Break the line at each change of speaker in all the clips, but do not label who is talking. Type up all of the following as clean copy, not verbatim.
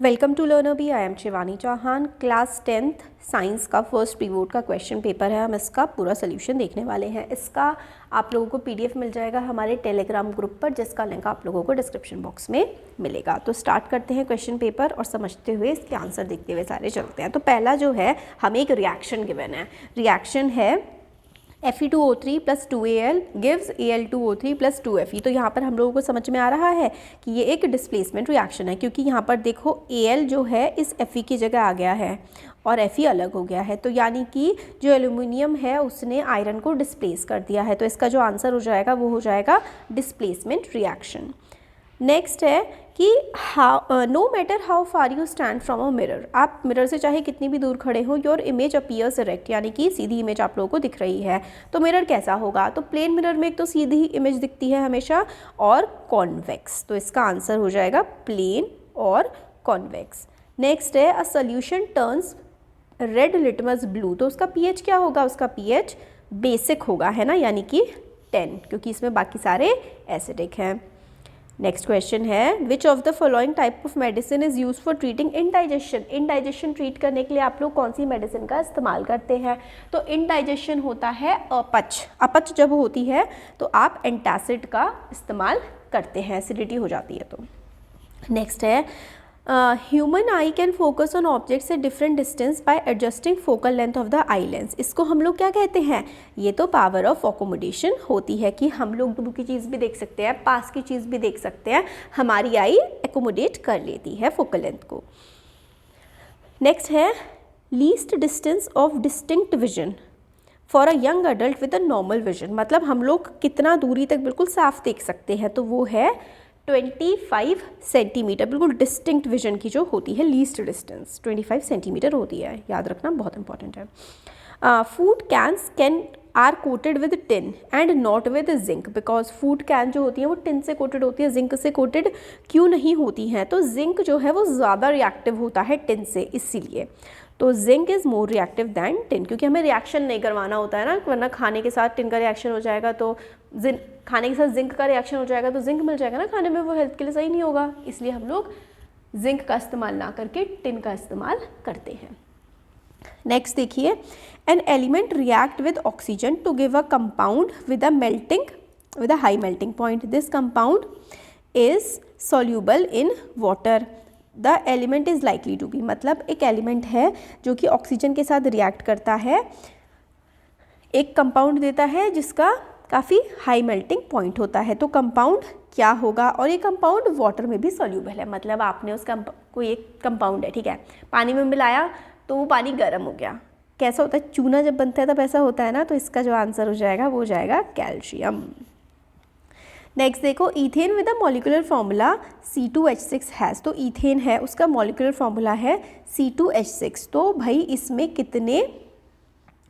Welcome to learner B. I am Shivani Chauhan. Class 10th science का first preboard का question paper है। हम इसका पूरा सोल्यूशन देखने वाले हैं। इसका आप लोगों को पीडीएफ मिल जाएगा हमारे टेलीग्राम ग्रुप पर, जिसका लिंक आप लोगों को डिस्क्रिप्शन बॉक्स में मिलेगा। तो स्टार्ट करते हैं क्वेश्चन पेपर और समझते हुए इसके आंसर देखते हुए सारे चलते हैं। तो पहला जो है, हमें एक रिएक्शन गिवन है। रिएक्शन है Fe2O3 + 2Al gives Al2O3 + 2Fe। तो यहाँ पर हम लोगों को समझ में आ रहा है कि ये एक डिस्प्लेसमेंट रिएक्शन है, क्योंकि यहाँ पर देखो Al जो है इस Fe की जगह आ गया है और Fe अलग हो गया है। तो यानी कि जो एल्यूमिनियम है उसने आयरन को डिस्प्लेस कर दिया है। तो इसका जो आंसर हो जाएगा वो हो जाएगा डिस्प्लेसमेंट रिएक्शन। नेक्स्ट है कि no matter how far you stand from a mirror, आप मिरर से चाहे कितनी भी दूर खड़े हो, योर इमेज अपीयर्स इरेक्ट, यानी कि सीधी इमेज आप लोगों को दिख रही है। तो मिरर कैसा होगा? तो प्लेन मिरर में एक तो सीधी इमेज दिखती है हमेशा और कॉन्वेक्स। तो इसका आंसर हो जाएगा प्लेन और कॉन्वेक्स। नेक्स्ट है a solution turns red litmus blue. तो उसका पीएच क्या होगा? उसका पीएच बेसिक होगा, है ना, यानी कि 10, क्योंकि इसमें बाकी सारे एसिडिक हैं। नेक्स्ट क्वेश्चन है which of the following type of medicine is use for treating indigestion. Indigestion treat करने के लिए आप लोग कौन सी मेडिसिन का इस्तेमाल करते हैं? तो इनडाइजेशन होता है अपच। अपच जब होती है तो आप एंटासिड का इस्तेमाल करते हैं, एसिडिटी हो जाती है तो। नेक्स्ट है human I can focus on objects at different distance by adjusting focal length of the eye lens. इसको हम लोग क्या कहते हैं? ये तो पावर ऑफ अकोमोडेशन होती है कि हम लोग दूर की चीज़ भी देख सकते हैं, पास की चीज़ भी देख सकते हैं, हमारी आई एकोमोडेट कर लेती है फोकल लेंथ को। नेक्स्ट है least distance of distinct vision for a young adult with a normal vision. मतलब हम लोग कितना दूरी तक बिल्कुल साफ देख सकते हैं, तो वो है 25 सेंटीमीटर। बिल्कुल डिस्टिंक्ट विजन की जो होती है लीस्ट डिस्टेंस 25 सेंटीमीटर होती है, याद रखना, बहुत इंपॉर्टेंट है। Food cans can are coated with tin and not with zinc, because food can जो होती है वो टिन से कोटेड होती है, जिंक से कोटेड क्यों नहीं होती हैं? तो जिंक जो है वो ज़्यादा रिएक्टिव होता है टिन से, इसीलिए। तो zinc is more reactive than tin, क्योंकि हमें रिएक्शन नहीं करवाना होता है ना, वरना खाने के साथ टिन का रिएक्शन हो जाएगा तो खाने के साथ जिंक का रिएक्शन हो जाएगा तो जिंक मिल जाएगा ना खाने में, वो हेल्थ के लिए सही नहीं होगा। इसलिए हम लोग जिंक का इस्तेमाल ना करके टिन का इस्तेमाल करते हैं। नेक्स्ट देखिए, an element react with oxygen to give a compound with a high melting point. This compound is soluble in water. The element is likely to be, मतलब एक एलिमेंट है जो कि ऑक्सीजन के साथ रिएक्ट करता है, एक कंपाउंड देता है जिसका काफ़ी हाई मेल्टिंग पॉइंट होता है। तो कंपाउंड क्या होगा? और ये कंपाउंड वाटर में भी सॉल्यूबल है, मतलब आपने उस कोई एक कंपाउंड है, ठीक है, पानी में मिलाया तो वो पानी गर्म हो गया। कैसा होता है? चूना जब बनता है तब ऐसा होता है ना। तो इसका जो आंसर हो जाएगा वो हो जाएगा कैल्शियम। नेक्स्ट देखो, ethane with a molecular formula C2H6 has. तो ईथेन है, उसका मॉलिक्यूलर फार्मूला है C2H6। तो भाई इसमें कितने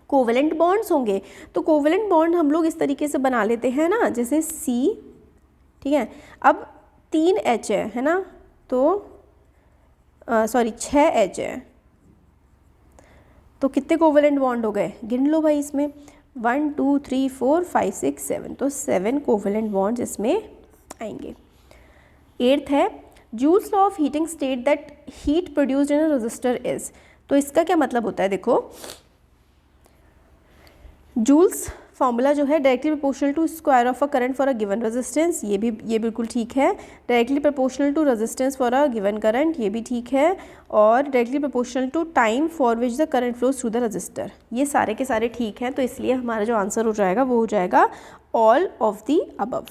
कोवेलेंट बॉन्ड्स होंगे? तो कोवेलेंट बॉन्ड हम लोग इस तरीके से बना लेते हैं ना, जैसे C, ठीक है, अब 3 H है ना, तो 6 H है, तो कितने कोवेलेंट बॉन्ड हो गए? गिन लो भाई, इसमें 1 2 3 4 5 6 7, तो 7 कोवेलेंट बॉन्ड्स इसमें आएंगे। 8th है joules law of heating state that heat produced in a resistor is. तो इसका क्या मतलब होता है? देखो, जूल्स फॉर्मूला जो है directly proportional to square of a current for a given resistance, ये बिल्कुल ठीक है। Directly proportional to resistance for a given current, ये भी ठीक है। और directly proportional to time for which the current flows through the resistor, ये सारे के सारे ठीक हैं। तो इसलिए हमारा जो आंसर हो जाएगा वो हो जाएगा all of the above.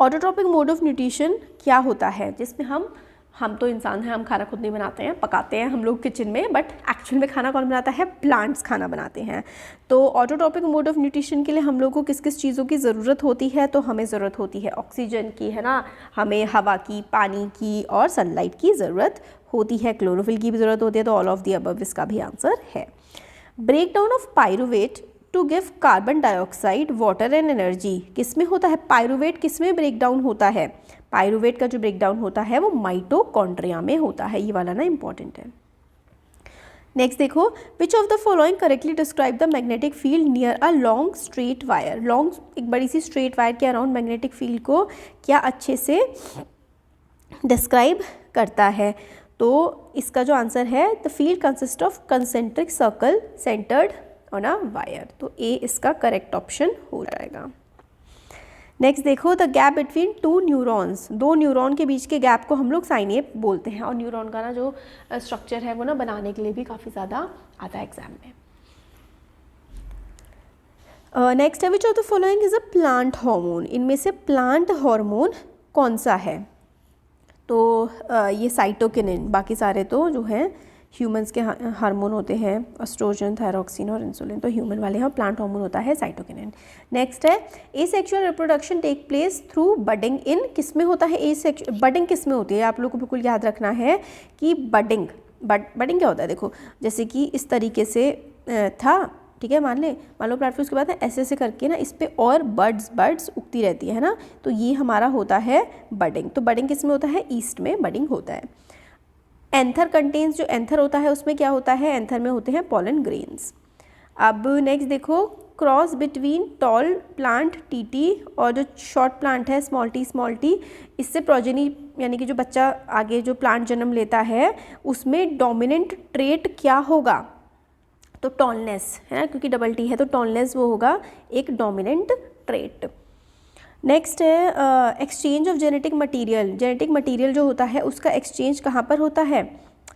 Autotrophic mode of nutrition क्या होता है? जिसमें हम तो इंसान हैं, हम खाना खुद नहीं बनाते हैं, पकाते हैं हम लोग किचन में, बट एक्चुअल में खाना कौन बनाता है? प्लांट्स खाना बनाते हैं। तो ऑटोट्रॉपिक मोड ऑफ न्यूट्रिशन के लिए हम लोग को किस किस चीज़ों की ज़रूरत होती है? तो हमें ज़रूरत होती है ऑक्सीजन की, है ना, हमें हवा की, पानी की और सनलाइट की ज़रूरत होती है, क्लोरोफिल की भी ज़रूरत होती है। तो ऑल ऑफ द अबव इसका भी आंसर है। Break down of pyruvate to give carbon dioxide water and energy किस में होता है? पायरुवेट किस में ब्रेक डाउन होता है? पायरुवेट का जो ब्रेक डाउन होता है वो माइटोकॉन्ड्रिया में होता है। ये वाला ना इंपॉर्टेंट है। नेक्स्ट देखो, which of the following correctly describe the magnetic field near a long straight wire. Long, एक बड़ी सी स्ट्रेट वायर के अराउंड मैग्नेटिक फील्ड को क्या अच्छे से डिस्क्राइब करता है? तो इसका जो आंसर है, the field consist of concentric circle centred on a wire, तो ए इसका करेक्ट ऑप्शन हो जाएगा। नेक्स्ट देखो, the gap between two neurons, दो न्यूरॉन के बीच के गैप को हम लोग साइनेप बोलते हैं, और न्यूरॉन का ना जो स्ट्रक्चर है वो ना बनाने के लिए भी काफ़ी ज़्यादा आता है एग्जाम में। नेक्स्ट है, which of the following is a plant hormone, इनमें से प्लांट हार्मोन कौन सा है? तो ये साइटोकिनिन, बाकी सारे तो जो है ह्यूमंस के हार्मोन होते हैं, एस्ट्रोजन, थायरॉक्सिन और इंसुलिन, तो ह्यूमन वाले हैं, प्लांट हार्मोन होता है साइटोकिनिन। नेक्स्ट है, asexual reproduction take place through budding in, किस में होता है बडिंग किस में होती है? आप लोगों को बिल्कुल याद रखना है कि बडिंग क्या होता है। देखो जैसे कि इस तरीके से था, ठीक है, मान लो प्लांट, उसके बाद ऐसे ऐसे करके ना इस पे और बर्ड्स उगती रहती है ना, तो ये हमारा होता है बडिंग। तो बडिंग किस में होता है? ईस्ट में बडिंग होता है। एंथर कंटेन्स, जो एंथर होता है उसमें क्या होता है? एंथर में होते हैं पॉलन ग्रेन्स। अब नेक्स्ट देखो, cross between tall plant TT और जो शॉर्ट प्लांट है स्मॉल टी, इससे प्रोजेनी यानी कि जो बच्चा आगे जो प्लांट जन्म लेता है उसमें डोमिनेंट ट्रेट क्या होगा? तो टॉलनेस है, क्योंकि डबल टी है तो टॉलनेस वो होगा एक डोमिनेंट ट्रेट। नेक्स्ट है, एक्सचेंज ऑफ जेनेटिक मटीरियल जो होता है उसका एक्सचेंज कहाँ पर होता है?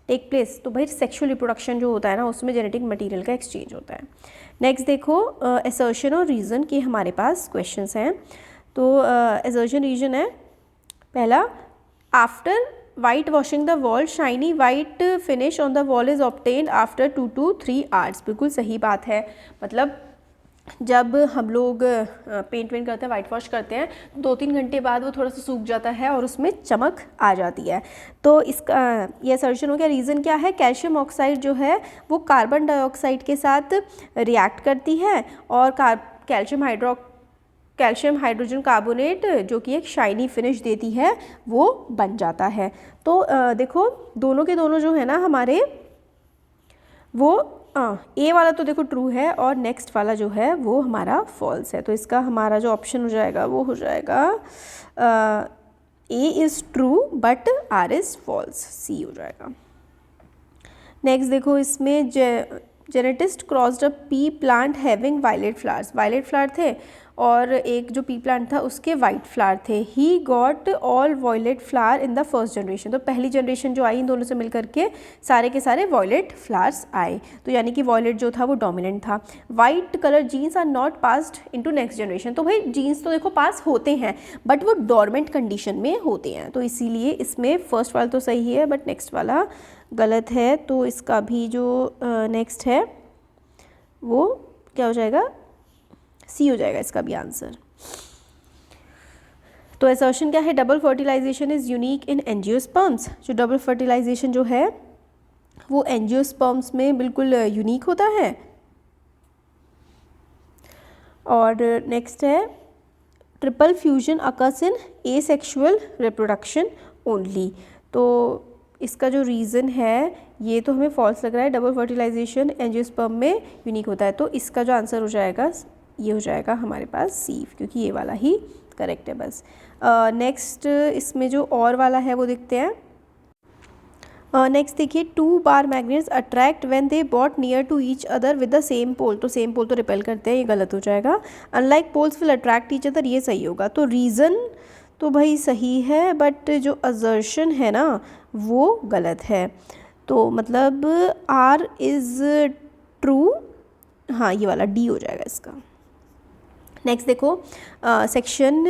टेक प्लेस, तो भाई सेक्सुअल रिप्रोडक्शन जो होता है ना उसमें जेनेटिक मटीरियल का एक्सचेंज होता है। नेक्स्ट देखो, असर्शन और रीज़न के हमारे पास क्वेश्चंस हैं। तो असर्शन रीजन है पहला, after white washing the wall shiny white finish on the wall is obtained after 2 to 3 hours. बिल्कुल सही बात है, मतलब जब हम लोग पेंट करते हैं, वाइट वॉश करते हैं, 2-3 घंटे बाद वो थोड़ा सा सूख जाता है और उसमें चमक आ जाती है। तो इसका ये असर्शन हो गया। रीज़न क्या है? कैल्शियम ऑक्साइड जो है वो कार्बन डाइऑक्साइड के साथ रिएक्ट करती है और कैल्शियम हाइड्रोजन कार्बोनेट जो कि एक शाइनी फिनिश देती है वो बन जाता है। तो देखो दोनों के दोनों जो है ना हमारे वो ए वाला तो देखो ट्रू है और नेक्स्ट वाला जो है वो हमारा फॉल्स है। तो इसका हमारा जो ऑप्शन हो जाएगा वो हो जाएगा A is true but R is false, C हो जाएगा। नेक्स्ट देखो, इसमें geneticist crossed a pea plant having violet flower थे और एक जो पी प्लांट था उसके वाइट फ्लावर थे। He got all violet flower in the first generation, तो पहली जनरेशन जो आई इन दोनों से मिलकर के सारे के सारे वॉयलेट फ्लावर्स आए, तो यानी कि वॉयलेट जो था वो डोमिनेंट था। White colour genes are not passed into next generation, तो भाई जीन्स तो देखो पास होते हैं बट वो डोरमेंट कंडीशन में होते हैं, तो इसीलिए इसमें फर्स्ट वाला तो सही है बट नेक्स्ट वाला गलत है। तो इसका भी जो नेक्स्ट है वो क्या हो जाएगा? सी हो जाएगा इसका भी आंसर। तो असर्शन क्या है? Double fertilisation is unique in angiosperms, जो डबल फर्टिलाइजेशन जो है वो एंजियोस्पर्म्स में बिल्कुल यूनिक होता है। और नेक्स्ट है, triple fusion occurs in asexual reproduction only, तो इसका जो रीज़न है ये तो हमें फॉल्स लग रहा है, डबल फर्टिलाइजेशन एंजियोस्पर्म में यूनिक होता है, तो इसका जो आंसर हो जाएगा ये हो जाएगा हमारे पास सी, क्योंकि ये वाला ही करेक्ट है बस। नेक्स्ट इसमें जो और वाला है वो देखते हैं। नेक्स्ट देखिए, 2 bar magnets attract when they brought near to each other with the same pole, तो सेम पोल तो रिपेल करते हैं, ये गलत हो जाएगा। Unlike poles will attract each other, ये सही होगा। तो रीज़न तो भाई सही है बट जो असर्शन है ना वो गलत है, तो मतलब आर इज़ ट्रू, हाँ ये वाला डी हो जाएगा इसका। नेक्स्ट देखो, सेक्शन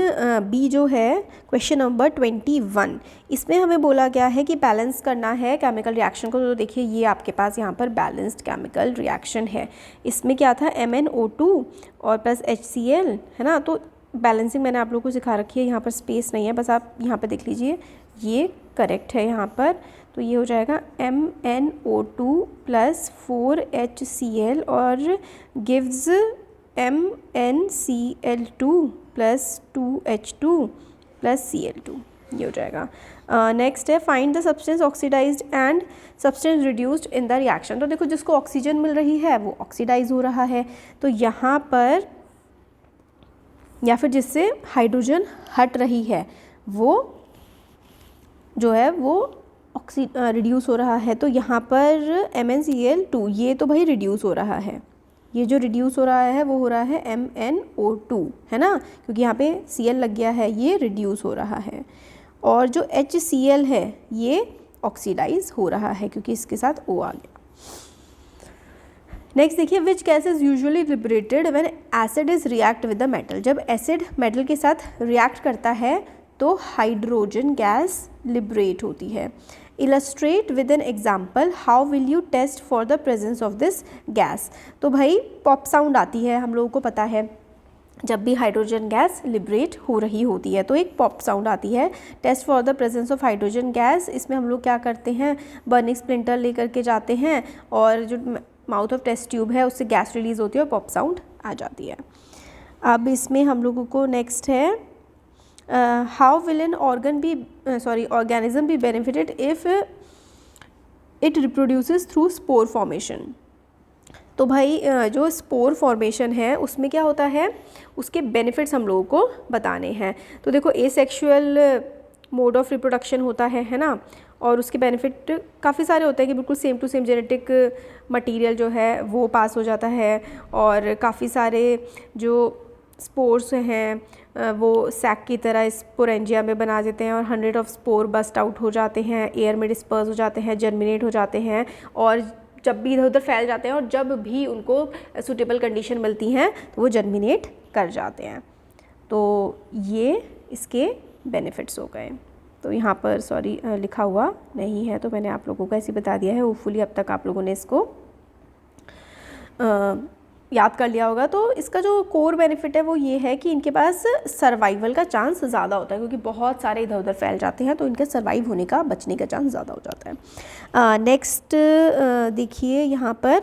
बी जो है क्वेश्चन नंबर 21, इसमें हमें बोला गया है कि बैलेंस करना है केमिकल रिएक्शन को। तो देखिए ये आपके पास यहाँ पर बैलेंस्ड केमिकल रिएक्शन है। इसमें क्या था? MnO2 और प्लस HCl है ना, तो बैलेंसिंग मैंने आप लोगों को सिखा रखी है, यहाँ पर स्पेस नहीं है, बस आप यहाँ पर देख लीजिए ये करेक्ट है यहाँ पर। तो ये हो जाएगा MnO2 प्लस 4HCl और gives MnCl2 plus 2H2 plus Cl2, ये हो जाएगा। नेक्स्ट है, find the substance oxidised and substance reduced in the reaction, तो देखो जिसको ऑक्सीजन मिल रही है वो ऑक्सीडाइज हो रहा है, तो यहाँ पर या फिर जिससे हाइड्रोजन हट रही है वो जो है वो रिड्यूस हो रहा है, तो यहाँ पर MnCl2 ये तो भाई रिड्यूस हो रहा है, ये जो रिड्यूस हो रहा है वो हो रहा है MnO2, है ना, क्योंकि यहाँ पे Cl लग गया है, ये रिड्यूस हो रहा है। और जो HCl है ये ऑक्सीडाइज हो रहा है क्योंकि इसके साथ O आ गया। नेक्स्ट देखिए, which gas is usually liberated when acid is react with the metal. जब एसिड मेटल के साथ रिएक्ट करता है तो हाइड्रोजन गैस लिबरेट होती है। Illustrate with an example, how will you test for the presence of this gas. तो भाई पॉप साउंड आती है, हम लोगों को पता है जब भी हाइड्रोजन गैस लिबरेट हो रही होती है तो एक पॉप साउंड आती है। Test for the presence of hydrogen gas, इसमें हम लोग क्या करते हैं, बर्निंग स्प्लिंटर लेकर के जाते हैं और जो माउथ ऑफ टेस्ट ट्यूब है उससे गैस रिलीज होती है और पॉप साउंड आ जाती है। अब इसमें हम लोगों को नेक्स्ट है, how will an organism be benefited if it reproduces through spore formation. तो भाई जो स्पोर फॉर्मेशन है उसमें क्या होता है, उसके बेनिफिट्स हम लोगों को बताने हैं। तो देखो एसेक्सुअल मोड ऑफ रिप्रोडक्शन होता है ना, और उसके बेनिफिट काफ़ी सारे होते हैं कि बिल्कुल same to same genetic material जो है वो पास हो जाता है, और काफ़ी सारे जो स्पोर्स हैं वो सैक की तरह स्पोरेंजिया में बना देते हैं और 100 ऑफ स्पोर बस्ट आउट हो जाते हैं, एयर में डिस्पर्स हो जाते हैं, जर्मिनेट हो जाते हैं, और जब भी इधर उधर फैल जाते हैं और जब भी उनको सूटेबल कंडीशन मिलती हैं तो वो जर्मिनेट कर जाते हैं। तो ये इसके बेनिफिट्स हो गए। तो यहाँ पर सॉरी लिखा हुआ नहीं है तो मैंने आप लोगों को ऐसे बता दिया है। होपफुली अब तक आप लोगों ने इसको याद कर लिया होगा। तो इसका जो कोर बेनिफिट है वो ये है कि इनके पास सर्वाइवल का चांस ज़्यादा होता है, क्योंकि बहुत सारे इधर उधर फैल जाते हैं तो इनके सर्वाइव होने का, बचने का चांस ज़्यादा हो जाता है। नेक्स्ट देखिए यहाँ पर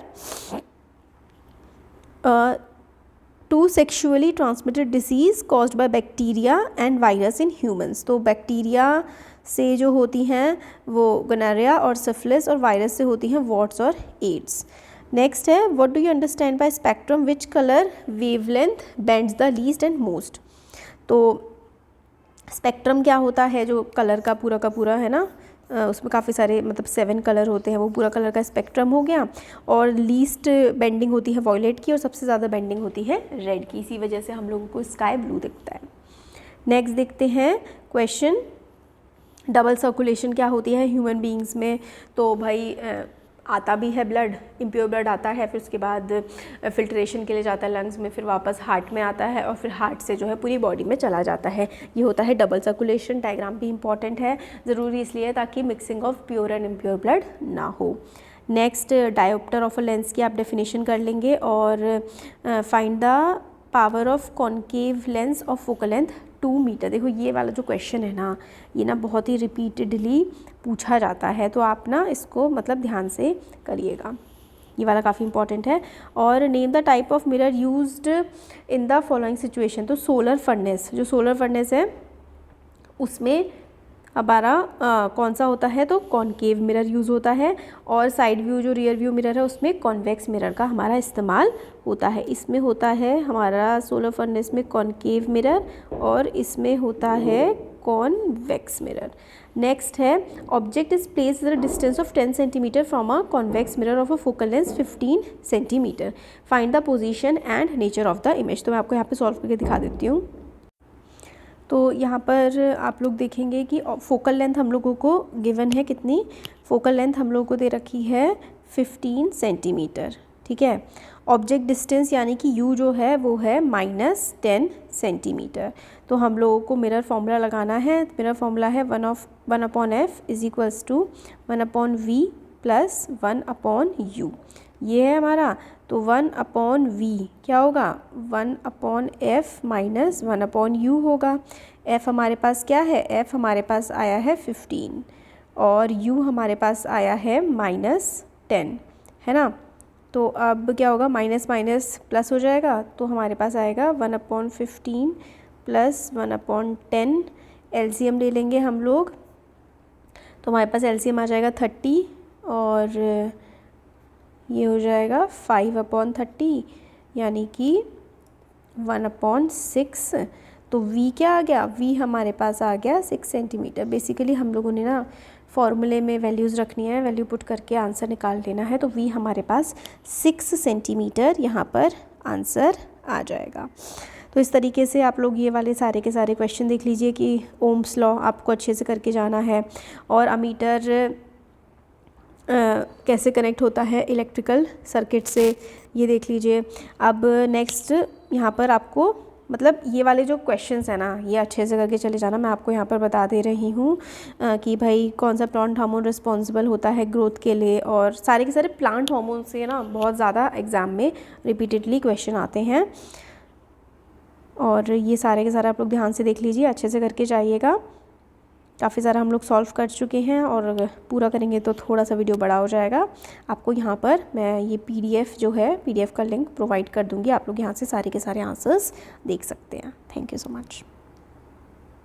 two sexually transmitted diseases caused by bacteria and virus in humans. तो बैक्टीरिया से जो होती हैं वो गोनोरिया और सिफिलिस, और वायरस से होती हैं वॉट्स और एड्स। नेक्स्ट है, what do you understand by spectrum, which colour wavelength bends the least and most. तो स्पेक्ट्रम क्या होता है, जो कलर का पूरा है ना, उसमें काफ़ी सारे मतलब 7 कलर होते हैं, वो पूरा कलर का स्पेक्ट्रम हो गया। और लीस्ट बेंडिंग होती है वॉयलेट की और सबसे ज़्यादा बेंडिंग होती है रेड की, इसी वजह से हम लोगों को स्काई ब्लू दिखता है। नेक्स्ट देखते हैं क्वेश्चन, डबल सर्कुलेशन क्या होती है ह्यूमन बींग्स में। तो भाई आता भी है ब्लड, इम्प्योर ब्लड आता है, फिर उसके बाद फिल्ट्रेशन के लिए जाता है लंग्स में, फिर वापस हार्ट में आता है और फिर हार्ट से जो है पूरी बॉडी में चला जाता है। ये होता है डबल सर्कुलेशन। डायग्राम भी इंपॉर्टेंट है, ज़रूरी इसलिए ताकि mixing of pure and impure blood ना हो। Next, dioptre of a lens की आप डेफिनेशन कर लेंगे, और find the power of concave lens of focal length 2 metre. देखो ये वाला जो क्वेश्चन है ना, ये ना बहुत ही रिपीटेडली पूछा जाता है, तो आप ना इसको मतलब ध्यान से करिएगा, ये वाला काफ़ी इंपॉर्टेंट है। और name the type of mirror used in the following situation. तो सोलर फर्नेस, जो सोलर फर्नेस है उसमें हमारा कौन सा होता है, तो कॉनकेव मिरर यूज़ होता है, और साइड व्यू जो रियर व्यू मिरर है उसमें कॉन्वेक्स मिरर का हमारा इस्तेमाल होता है। इसमें होता है हमारा सोलर फर्नेस में कॉनकेव मिरर, और इसमें होता है कॉन्वेक्स मिरर। नेक्स्ट है, object is placed at a distance of 10 centimetre from a convex mirror of a focal length 15 centimetre. Find the position and nature of the image. तो मैं आपको यहाँ पे सॉल्व करके दिखा देती हूँ। तो यहाँ पर आप लोग देखेंगे कि फोकल लेंथ हम लोगों को गिवन है कितनी, फोकल लेंथ हम लोगों को दे रखी है 15 सेंटीमीटर, ठीक है। ऑब्जेक्ट डिस्टेंस यानी कि u जो है वो है -10 सेंटीमीटर। तो हम लोगों को मिरर फॉर्मूला लगाना है। मिरर फॉर्मूला है 1/f is equals to 1/v plus 1/u, ये है हमारा। तो 1/v क्या होगा, 1/f माइनस 1/u होगा। f हमारे पास क्या है, f हमारे पास आया है 15 और u हमारे पास आया है -10, है ना। तो अब क्या होगा, माइनस माइनस प्लस हो जाएगा, तो हमारे पास आएगा 1/15 प्लस 1/10। एलसीएम ले लेंगे हम लोग, तो हमारे पास एलसीएम आ जाएगा 30 और ये हो जाएगा 5/30 यानी कि 1/6। तो v क्या आ गया, v हमारे पास आ गया 6 सेंटीमीटर। बेसिकली हम लोगों ने ना फॉर्मूले में वैल्यूज़ रखनी है, वैल्यू पुट करके आंसर निकाल लेना है। तो वी हमारे पास 6 सेंटीमीटर यहाँ पर आंसर आ जाएगा। तो इस तरीके से आप लोग ये वाले सारे के सारे क्वेश्चन देख लीजिए कि ओम्स लॉ आपको अच्छे से करके जाना है, और अमीटर कैसे कनेक्ट होता है इलेक्ट्रिकल सर्किट से, ये देख लीजिए। अब नेक्स्ट यहाँ पर आपको मतलब ये वाले जो क्वेश्चंस हैं ना, ये अच्छे से करके चले जाना। मैं आपको यहाँ पर बता दे रही हूँ कि भाई कौन सा प्लांट हार्मोन रिस्पॉन्सिबल होता है ग्रोथ के लिए, और सारे के सारे प्लांट हार्मोन से ना बहुत ज़्यादा एग्ज़ाम में रिपीटेडली क्वेश्चन आते हैं। और ये सारे के सारे आप लोग ध्यान से देख लीजिए, अच्छे से करके जाइएगा। काफ़ी सारा हम लोग सॉल्व कर चुके हैं, और पूरा करेंगे तो थोड़ा सा वीडियो बड़ा हो जाएगा। आपको यहाँ पर मैं ये PDF जो है, PDF का लिंक प्रोवाइड कर दूँगी, आप लोग यहाँ से सारे के सारे आंसर्स देख सकते हैं। Thank you so much.